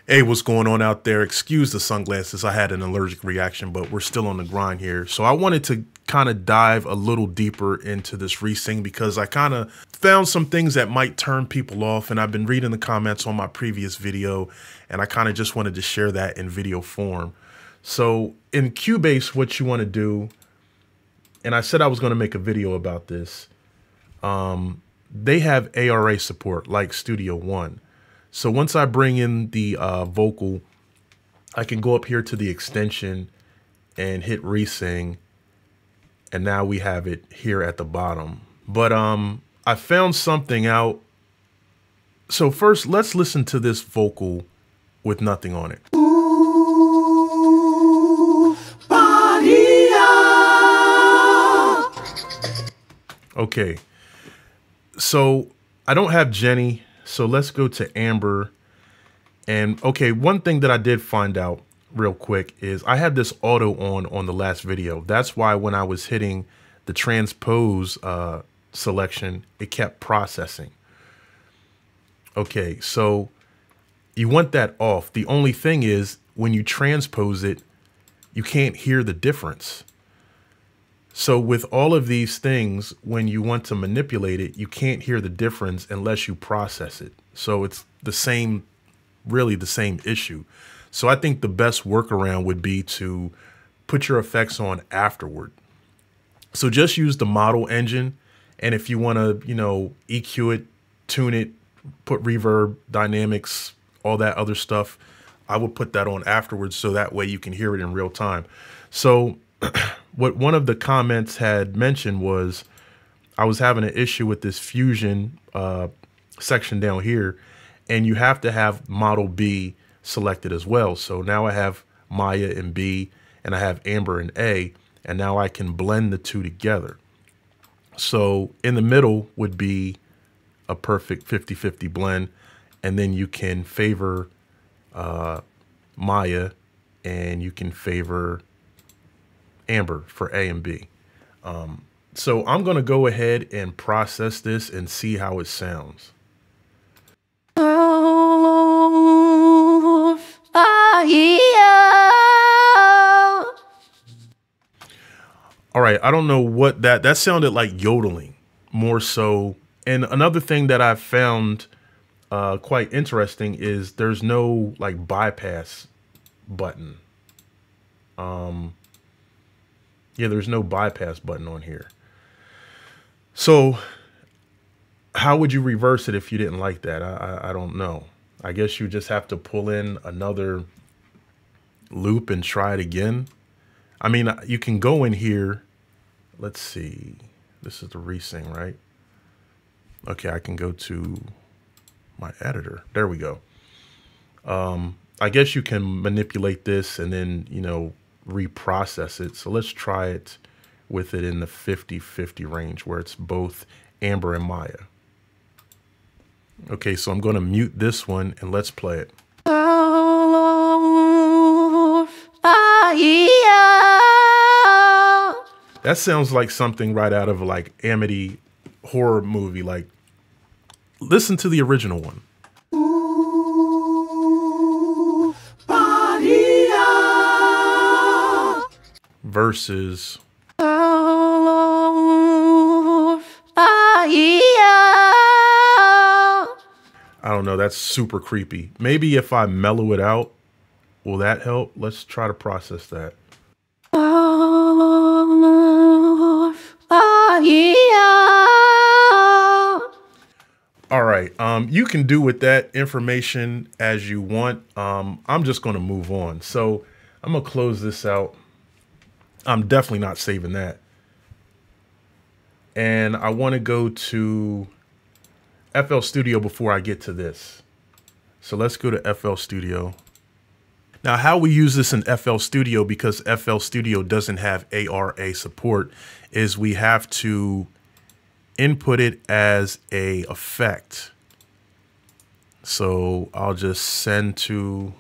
Hey, what's going on out there? Excuse the sunglasses. I had an allergic reaction, but we're still on the grind here. So I wanted to kind of dive a little deeper into this ReSing because I kind of found some things that might turn people off. And I've been reading the comments on my previous video, and I kind of just wanted to share that in video form. So in Cubase, what you want to do, and I said I was going to make a video about this, they have ARA support like Studio One. So once I bring in the vocal, I can go up here to the extension and hit ReSing, and now we have it here at the bottom. But I found something out. So first, let's listen to this vocal with nothing on it. Okay, so I don't have Jenny. So let's go to Amber. And okay, one thing that I did find out real quick is I had this auto on the last video. That's why when I was hitting the transpose selection, it kept processing. Okay, so you want that off. The only thing is when you transpose it, you can't hear the difference. So with all of these things, when you want to manipulate it, you can't hear the difference unless you process it. So it's the same, really the same issue. So I think the best workaround would be to put your effects on afterward. So just use the model engine. And if you want to, EQ it, tune it, put reverb, dynamics, all that other stuff, I would put that on afterwards so that way you can hear it in real time. So what one of the comments had mentioned was I was having an issue with this fusion section down here, and you have to have model B selected as well. So now I have Maya in B and I have Amber in A, and now I can blend the two together. So in the middle would be a perfect 50-50 blend, and then you can favor Maya and you can favor Amber for A and B. So I'm going to go ahead and process this and see how it sounds. All right, I don't know what that sounded like yodeling more so. And another thing that I've found quite interesting is there's no like bypass button. Yeah, there's no bypass button on here. So how would you reverse it if you didn't like that? I don't know. I guess you just have to pull in another loop and try it again. I mean, you can go in here. Let's see. This is the ReSing, right? Okay, I can go to my editor. There we go. I guess you can manipulate this and then, reprocess it. So let's try it with it in the 50-50 range where it's both Amber and Maya. Okay, so I'm going to mute this one and let's play it. That sounds like something right out of like Amity horror movie. Like, listen to the original one. Versus I don't know, that's super creepy. Maybe if I mellow it out, will that help? Let's try to process that. All right, you can do with that information as you want. I'm just going to move on. So I'm going to close this out. I'm definitely not saving that. And I want to go to FL Studio before I get to this. So let's go to FL Studio. Now, how we use this in FL Studio, because FL Studio doesn't have ARA support, is we have to input it as a effect. So I'll just send to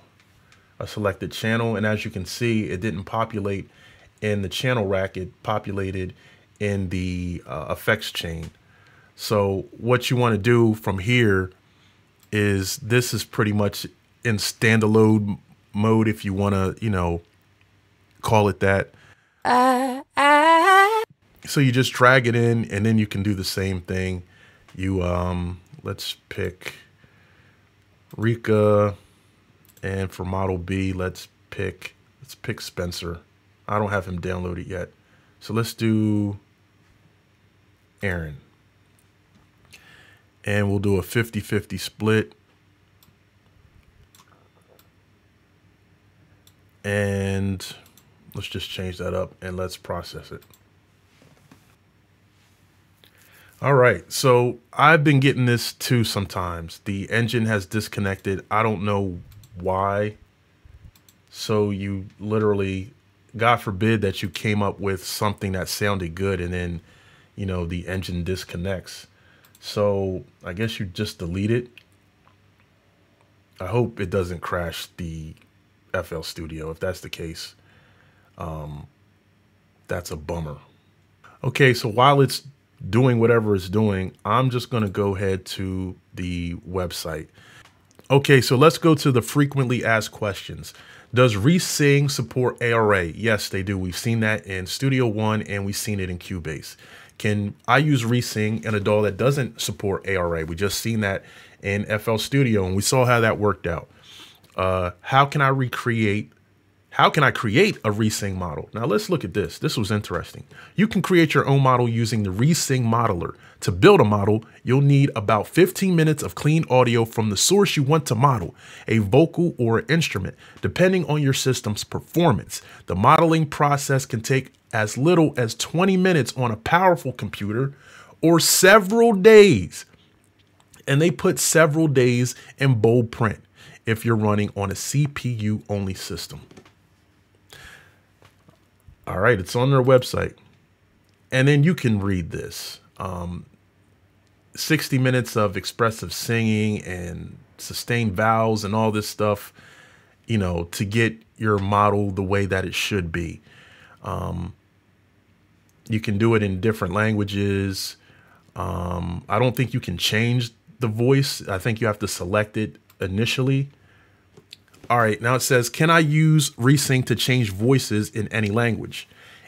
a selected channel. And as you can see, it didn't populate in the channel rack, it populated in the effects chain. So what you want to do from here is this is pretty much in standalone mode, if you want to, you know, call it that. So you just drag it in, and then you can do the same thing. You, let's pick Rika, and for model B, let's pick Spencer. I don't have him downloaded yet. So let's do Aaron. And we'll do a 50-50 split. And let's just change that up and let's process it. All right, so I've been getting this too sometimes. The engine has disconnected. I don't know why. So you literally, God forbid that you came up with something that sounded good and then, you know, the engine disconnects. So I guess you just delete it. I hope it doesn't crash the FL Studio. If that's the case, that's a bummer. Okay, so while it's doing whatever it's doing, I'm just going to go ahead to the website. Okay, so let's go to the frequently asked questions. Does ReSing support ARA? Yes, they do. We've seen that in Studio One and we've seen it in Cubase. Can I use ReSing in a DAW that doesn't support ARA? We just seen that in FL Studio and we saw how that worked out. How can I create a ReSing model? Now let's look at this. This was interesting. You can create your own model using the ReSing modeler. To build a model, you'll need about 15 minutes of clean audio from the source you want to model, a vocal or an instrument, depending on your system's performance. The modeling process can take as little as 20 minutes on a powerful computer or several days. And they put several days in bold print if you're running on a CPU only system. All right, it's on their website. And then you can read this. 60 minutes of expressive singing and sustained vowels and all this stuff, you know, to get your model the way that it should be. You can do it in different languages. I don't think you can change the voice. I think you have to select it initially. All right, now it says, can I use ReSing to change voices in any language?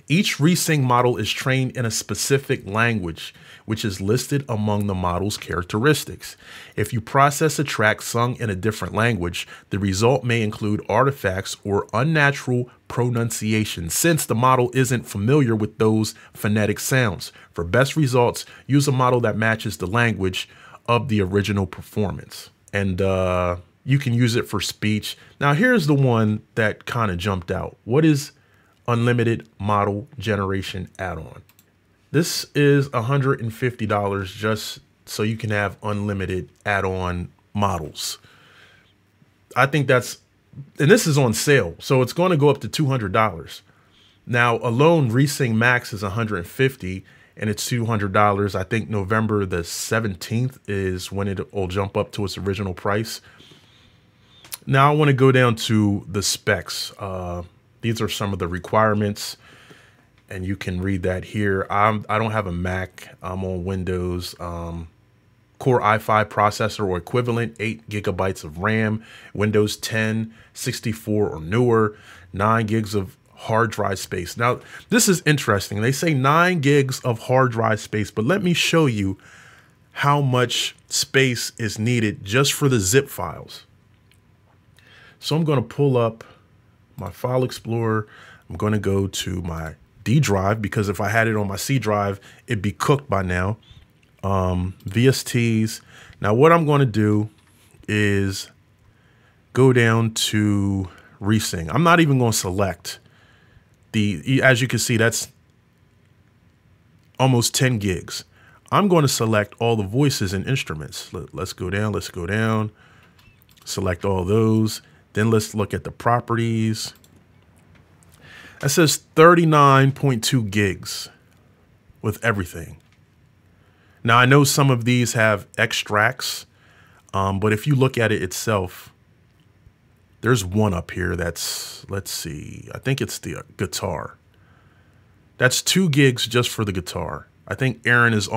Each ReSing model is trained in a specific language, which is listed among the model's characteristics. If you process a track sung in a different language, the result may include artifacts or unnatural pronunciation, since the model isn't familiar with those phonetic sounds. For best results, use a model that matches the language of the original performance. And you can use it for speech. Now, here's the one that kind of jumped out. What is unlimited model generation add-on? This is $150 just so you can have unlimited add-on models. I think that's, and this is on sale, so it's going to go up to $200. Now, alone ReSing Max is $150 and it's $200. I think November the 17th is when it will jump up to its original price. Now I want to go down to the specs. These are some of the requirements, and you can read that here. I don't have a Mac. I'm on Windows. Core i5 processor or equivalent, 8 gigabytes of RAM, Windows 10, 64 or newer, 9 gigs of hard drive space. Now, this is interesting. They say 9 gigs of hard drive space, but let me show you how much space is needed just for the zip files. So I'm going to pull up my file explorer. I'm going to go to my D drive, because if I had it on my C drive, it'd be cooked by now. VSTs. Now what I'm going to do is go down to ReSing. I'm not even going to select the, as you can see, that's almost 10 gigs. I'm going to select all the voices and instruments. Let's go down, select all those. Then let's look at the properties. That says 39.2 gigs with everything. Now, I know some of these have extracts, but if you look at it itself, there's one up here that's, let's see, I think it's the guitar. That's 2 gigs just for the guitar. I think Aaron is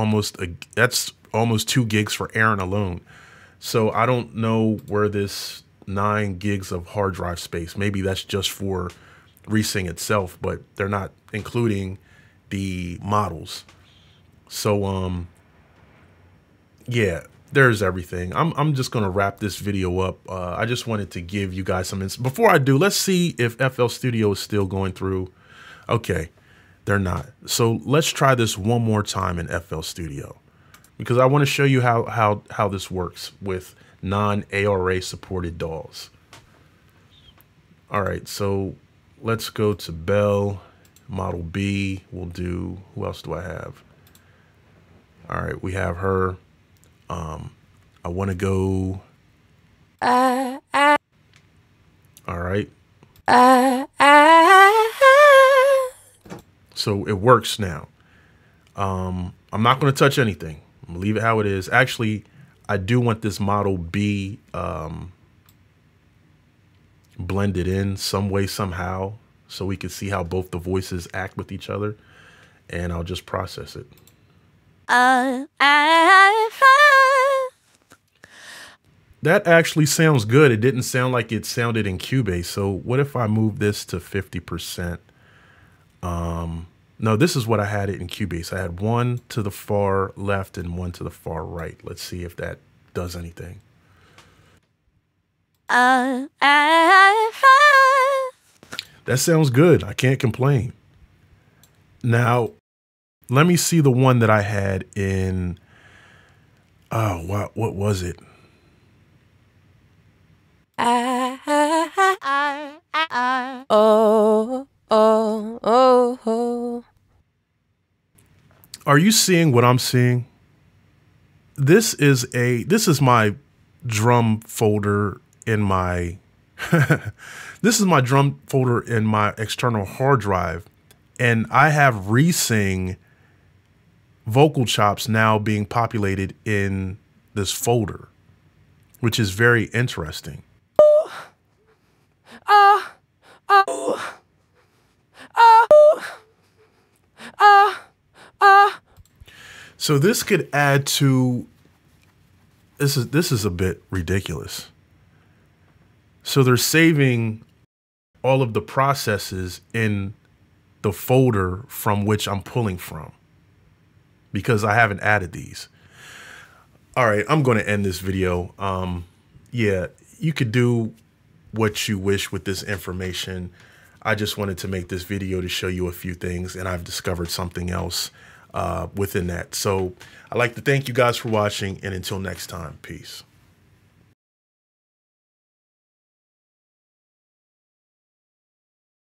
that's almost 2 gigs for Aaron alone. So I don't know where this 9 gigs of hard drive space. Maybe that's just for ReSing itself, but they're not including the models. So yeah, there's everything. I'm just gonna wrap this video up. I just wanted to give you guys some before I do. Let's see if FL Studio is still going through. Okay, they're not. So let's try this one more time in FL Studio, because I want to show you how this works with non-ARA supported DAWs. All right, so let's go to Bell, Model B. We'll do, who else do I have? All right, we have her. I want to go. All right. So it works now. I'm not going to touch anything. I'm gonna leave it how it is. Actually, I do want this Model B blended in some way, somehow, so we can see how both the voices act with each other. And I'll just process it. That actually sounds good. It didn't sound like it sounded in Cubase. So what if I move this to 50%? No, this is what I had it in Cubase. I had one to the far left and one to the far right. Let's see if that does anything. That sounds good. I can't complain. Now, let me see the one that I had in, oh, what was it? Are you seeing what I'm seeing? This is my drum folder in my this is my drum folder in my external hard drive, and I have ReSing vocal chops now being populated in this folder, which is very interesting. So this could add to, this is a bit ridiculous. So they're saving all of the processes in the folder from which I'm pulling from, because I haven't added these. All right, I'm going to end this video. Yeah, you could do what you wish with this information. I just wanted to make this video to show you a few things, and I've discovered something else within that. So I'd like to thank you guys for watching, and until next time, peace.